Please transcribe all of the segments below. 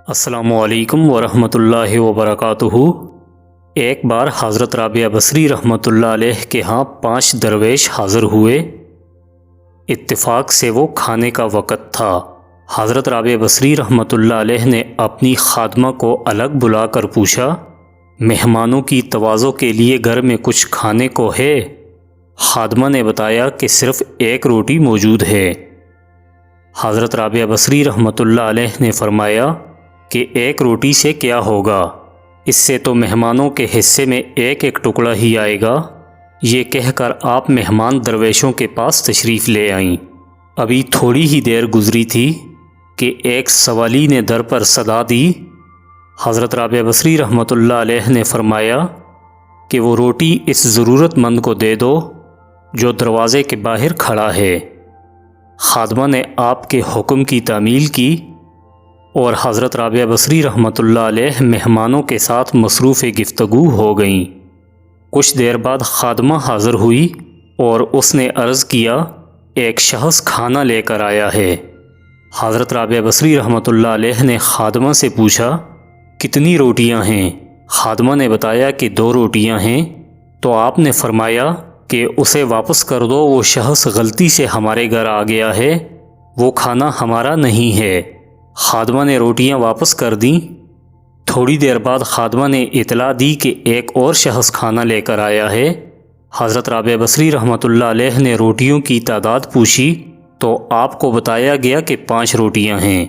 السلام علیکم ورحمۃ اللہ وبرکاتہ۔ ایک بار حضرت رابعہ بصری رحمۃ اللہ علیہ کے ہاں 5 درویش حاضر ہوئے۔ اتفاق سے وہ کھانے کا وقت تھا۔ حضرت رابعہ بصری رحمۃ اللہ علیہ نے اپنی خادمہ کو الگ بلا کر پوچھا، مہمانوں کی تواضع کے لیے گھر میں کچھ کھانے کو ہے؟ خادمہ نے بتایا کہ صرف ایک روٹی موجود ہے۔ حضرت رابعہ بصری رحمۃ اللہ علیہ نے فرمایا کہ ایک روٹی سے کیا ہوگا، اس سے تو مہمانوں کے حصے میں ایک ایک ٹکڑا ہی آئے گا۔ یہ کہہ کر آپ مہمان درویشوں کے پاس تشریف لے آئیں۔ ابھی تھوڑی ہی دیر گزری تھی کہ ایک سوالی نے در پر صدا دی۔ حضرت رابعہ بصری رحمۃ اللہ علیہ نے فرمایا کہ وہ روٹی اس ضرورت مند کو دے دو جو دروازے کے باہر کھڑا ہے۔ خادمہ نے آپ کے حکم کی تعمیل کی اور حضرت رابعہ بصری رحمۃ اللہ علیہ مہمانوں کے ساتھ مصروف گفتگو ہو گئیں۔ کچھ دیر بعد خادمہ حاضر ہوئی اور اس نے عرض کیا، ایک شخص کھانا لے کر آیا ہے۔ حضرت رابعہ بصری رحمۃ اللہ علیہ نے خادمہ سے پوچھا، کتنی روٹیاں ہیں؟ خادمہ نے بتایا کہ 2 روٹیاں ہیں۔ تو آپ نے فرمایا کہ اسے واپس کر دو، وہ شخص غلطی سے ہمارے گھر آ گیا ہے، وہ کھانا ہمارا نہیں ہے۔ خادمہ نے روٹیاں واپس کر دیں۔ تھوڑی دیر بعد خادمہ نے اطلاع دی کہ ایک اور شخص کھانا لے کر آیا ہے۔ حضرت رابعہ بصری رحمۃ اللہ علیہ نے روٹیوں کی تعداد پوچھی تو آپ کو بتایا گیا کہ 5 روٹیاں ہیں۔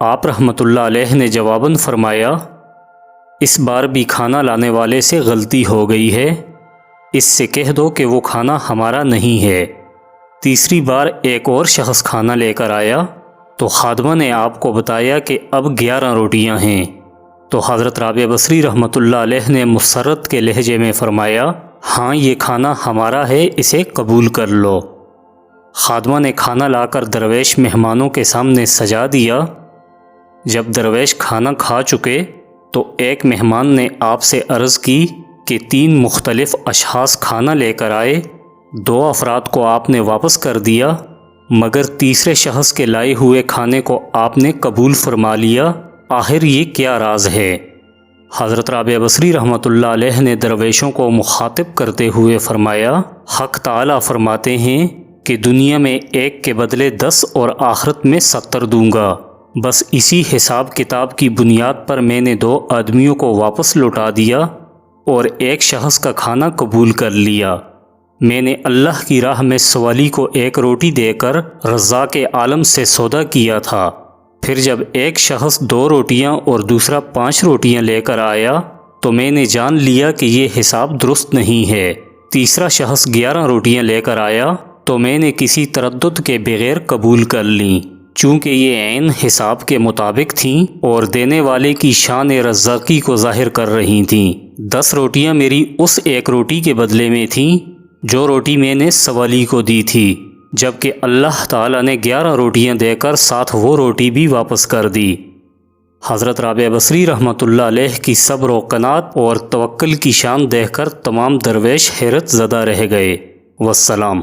آپ رحمۃ اللہ علیہ نے جواباً فرمایا، اس بار بھی کھانا لانے والے سے غلطی ہو گئی ہے، اس سے کہہ دو کہ وہ کھانا ہمارا نہیں ہے۔ تیسری بار ایک اور شخص کھانا لے کر آیا تو خادمہ نے آپ کو بتایا کہ اب 11 روٹیاں ہیں۔ تو حضرت رابعہ بصری رحمۃ اللہ علیہ نے مسرت کے لہجے میں فرمایا، ہاں یہ کھانا ہمارا ہے، اسے قبول کر لو۔ خادمہ نے کھانا لا کر درویش مہمانوں کے سامنے سجا دیا۔ جب درویش کھانا کھا چکے تو ایک مہمان نے آپ سے عرض کی کہ 3 مختلف اشخاص کھانا لے کر آئے، 2 افراد کو آپ نے واپس کر دیا، مگر تیسرے شخص کے لائے ہوئے کھانے کو آپ نے قبول فرما لیا، آخر یہ کیا راز ہے؟ حضرت رابعہ بصری رحمۃ اللہ علیہ نے درویشوں کو مخاطب کرتے ہوئے فرمایا، حق تعالیٰ فرماتے ہیں کہ دنیا میں ایک کے بدلے 10 اور آخرت میں 70 دوں گا۔ بس اسی حساب کتاب کی بنیاد پر میں نے 2 آدمیوں کو واپس لوٹا دیا اور ایک شخص کا کھانا قبول کر لیا۔ میں نے اللہ کی راہ میں سوالی کو 1 روٹی دے کر رزاق عالم سے سودا کیا تھا۔ پھر جب ایک شخص 2 روٹیاں اور دوسرا 5 روٹیاں لے کر آیا تو میں نے جان لیا کہ یہ حساب درست نہیں ہے۔ تیسرا شخص 11 روٹیاں لے کر آیا تو میں نے کسی تردد کے بغیر قبول کر لیں، چونکہ یہ عین حساب کے مطابق تھیں اور دینے والے کی شان رزاقی کو ظاہر کر رہی تھیں۔ 10 روٹیاں میری اس 1 روٹی کے بدلے میں تھیں جو روٹی میں نے سوالی کو دی تھی، جبکہ اللہ تعالیٰ نے 11 روٹیاں دے کر ساتھ وہ روٹی بھی واپس کر دی۔ حضرت رابعہ بصری رحمۃ اللہ علیہ کی صبر و قناعت اور توکل کی شان دیکھ کر تمام درویش حیرت زدہ رہ گئے۔ والسلام۔